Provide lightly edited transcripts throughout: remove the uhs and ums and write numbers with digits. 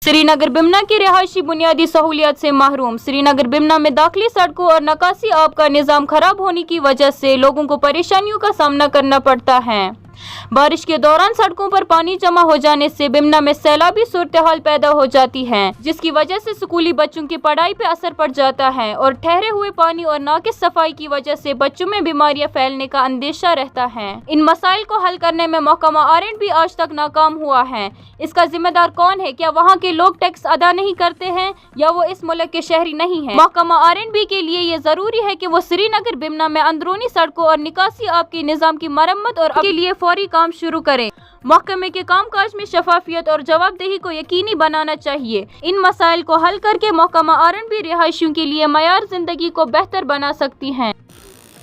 श्रीनगर बिमना की रिहायशी बुनियादी सहूलियात से महरूम। श्रीनगर बिमना में दाखिली सड़कों और निकासी आब का निज़ाम खराब होने की वजह से लोगों को परेशानियों का सामना करना पड़ता है। बारिश के दौरान सड़कों पर पानी जमा हो जाने से बिमना में सैलाबी सूरत हाल पैदा हो जाती है, जिसकी वजह से स्कूली बच्चों की पढ़ाई पे असर पड़ जाता है और ठहरे हुए पानी और नाकिस सफाई की वजह से बच्चों में बीमारियां फैलने का अंदेशा रहता है। इन मसाइल को हल करने में महकमा R&B आज तक नाकाम हुआ है। इसका जिम्मेदार कौन है? क्या वहाँ के लोग टैक्स अदा नहीं करते हैं या वो इस मुल्क के शहरी नहीं हैं? महकमा R&B के लिए ये जरूरी है कि वो श्रीनगर बिमना में अंदरूनी सड़कों और निकासी आब के निज़ाम की मरम्मत और के लिए फौरी काम शुरू करें। महकमे के कामकाज में शफाफियत और जवाबदेही को यकीनी बनाना चाहिए। इन मसाइल को हल करके महकमा R&B रिहायशियों के लिए मयार जिंदगी को बेहतर बना सकती हैं।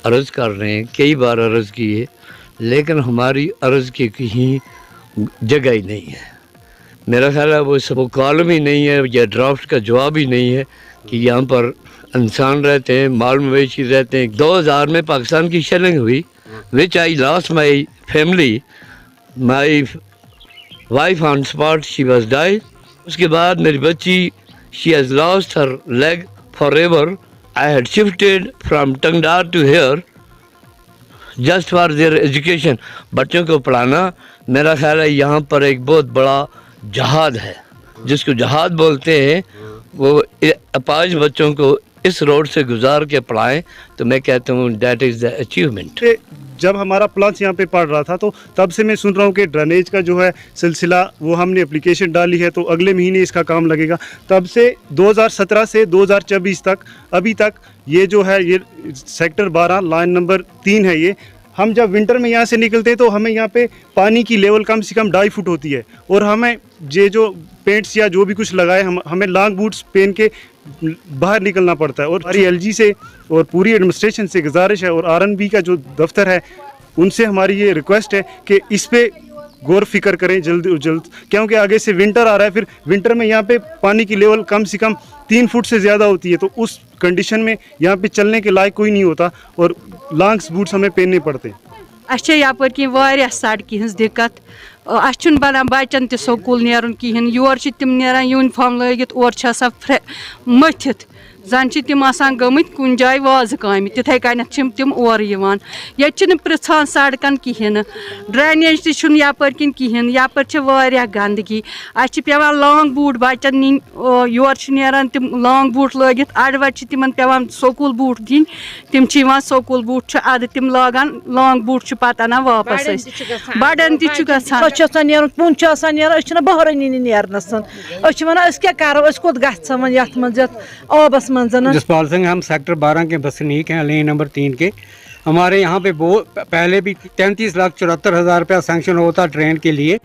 अर्ज कर रहे हैं, कई बार अर्ज की है, लेकिन हमारी अर्ज की कहीं जगह ही नहीं है। मेरा ख्याल है वो सब कॉलम ही नहीं है या ड्राफ्ट का जवाब ही नहीं है कि यहाँ पर इंसान रहते हैं, माल मवेशी रहते हैं। 2000 में पाकिस्तान की शेलिंग हुई, which I lost my family, my wife on spot, she was died. उसके बाद मेरी बच्ची, she has lost her leg forever. I had shifted from Tangdhar to here just for their education. बच्चों को पढ़ाना मेरा ख्याल है यहाँ पर एक बहुत बड़ा जहाद है, जिसको जहाद बोलते हैं। वो 5 बच्चों को इस रोड से गुजार के पढ़ाएं, तो मैं कहता हूँ दैट इज़ द अचीवमेंट। जब हमारा प्लांस यहाँ पे पड़ रहा था तो तब से मैं सुन रहा हूँ कि ड्रेनेज का जो है सिलसिला, वो हमने एप्लीकेशन डाली है तो अगले महीने इसका काम लगेगा। तब से 2017 से 2024 तक अभी तक ये जो है, ये सेक्टर 12 लाइन नंबर 3 है। ये हम जब विंटर में यहाँ से निकलते हैं तो हमें यहाँ पे पानी की लेवल कम से कम 2.5 फुट होती है और हमें ये जो पेंट्स या जो भी कुछ लगाए हमें लॉन्ग बूट्स पहन के बाहर निकलना पड़ता है। और हमारी LG से और पूरी एडमिनिस्ट्रेशन से गुजारिश है और R&B का जो दफ्तर है उनसे हमारी ये रिक्वेस्ट है कि इस पे गौर फिक्र करें जल्द जल्द, क्योंकि आगे से विंटर आ रहा है। फिर विंटर में यहाँ पे पानी की लेवल कम से कम 3 फुट से ज़्यादा होती है, तो उस कंडीशन में यहाँ पे चलने के लायक कोई नहीं होता और लॉन्ग्स बूट्स हमें पहनने पड़ते हैं। अच्छा यपर कि सड़क हज दिक्कत, बनान बचन त स्कूल नेरन कहें, योर तम नेरान यूनिफॉर्म लगित, और मथित जन तम गमित कुन जाए वाज काम, तिथे कन तम और ये पृछान सड़कन कहें, ड्रेनेज तपर किन कहें, यपर गंदगी। अच्छे पेवान लॉन्ग बूट बचन नी, योर नेरान तम लॉन्ग बूट लगित, अड़व तम पेवान स्कूल बूट दिन, तम स्कूल बूट अद तम लागान लॉन्ग बूट पत अना वापस बड़न तहन बहरानी नेरनस वन क्या करो कोत गो आबस। जसपाल सिंह, हम सेक्टर 12 के बसनीक हैं, लेन नंबर 3 के। हमारे यहाँ पे पहले भी 33,74,000 रुपया सैंक्शन होता ट्रेन के लिए।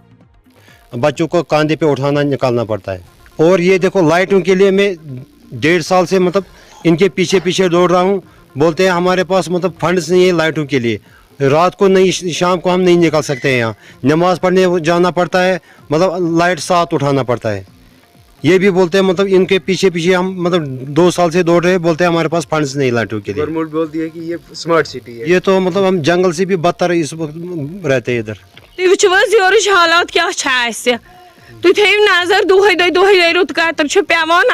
बच्चों को कांधे पे उठाना निकालना पड़ता है। और ये देखो लाइटों के लिए मैं 1.5 साल से इनके पीछे पीछे दौड़ रहा हूँ। बोलते हैं हमारे पास फंड्स नहीं है लाइटों के लिए, रात को नहीं, शाम को हम नहीं निकल सकते हैं। यहाँ नमाज पढ़ने जाना पड़ता है, लाइट साथ उठाना पड़ता है। ये भी बोलते हैं इनके पीछे पीछे हम 2 साल से दौड़ रहे हैं। बोलते हैं हमारे पास फंड्स नहीं लाइटों के लिए। गवर्नमेंट बोलती है कि ये स्मार्ट सिटी है। ये तो हम जंगल से भी बदतर इस वक्त रहते हैं इधर। तुम हालात क्या तुम थो नजर दुहे रुत कतर पेवान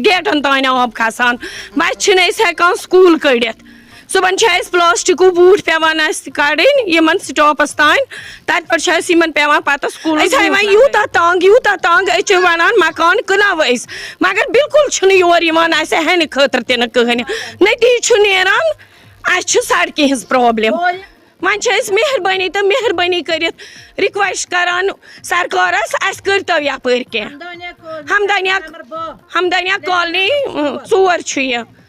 गेटन तान आब खसान, बच्चे हेकान स्कूल कड़ित। सुबह प्लास्टिक बूट पेवान कड़न स्टॉपस तान, तत पेवान पता स्कूल यूता तंग वन मकान क्नव मगर बिल्कुल योर हेन खतर तह कहें। नतीज नान सड़क हज प्रॉब्लम। वन मेहरबानी तो मेहरबानी कर रिक्वेस्ट करान सरकारस करतो यपर क्या हमदनिया कॉलोनी 4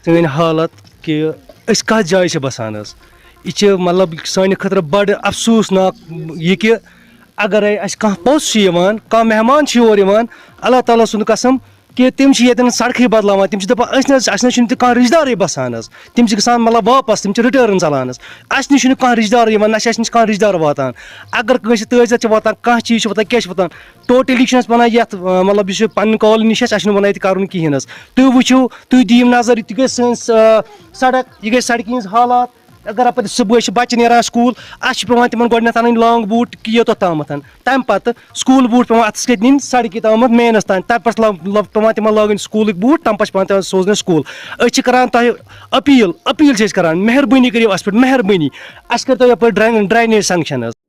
सन हालत कि कत जाए बसान, यह मतलब सान खतर बड़ अफसोसनाक यह कि अगर कह पोस कह मेहमान योर अल्लाह ताला सुन कसम कि तम सड़क बदलान, तम दपान कह रिश्तेदार बसान, तम ग मतलब वापस, तम रिटर्न चलान, अस नश कह रिश्तेदार नश कह रिश्तेदार वातान। अगर कंस तजत वातान कह चीज वातान क्या वातान, टोटली वन ये मतलब पन कॉलोनी वन कर कहें। तुम वो तुम दिव नजर, यह गई सन सड़क, यह गई सड़क हज हालात, اگر اپر صبح بچہ نیران سکول اس پیوان تمن گۄڈنیٚتھ انٕنۍ لانگ بوٗٹ یوٚتَتھ تامَتھ تمہِ پَتہٕ سکوٗل بوٗٹ پیوان اَتھَس کٮ۪تھ نِنۍ سڑکہِ تامَتھ مینَس تام تَمہِ پَتہٕ پیوان تِمن لاگٕنۍ سکوٗلٕکۍ بوٗٹ تَمہِ پَتہٕ چھِ پیوان تِمن سوزٕنۍ سکوٗل أسۍ چھِ کران تۄہہِ أپیٖل چھِ أسۍ کران مہربٲنی کٔرِو اَسہِ پٮ۪ٹھ مہربٲنی اَسہِ کٔرۍتو یَپٲرۍ ڈرٛینیج سینکشن حظ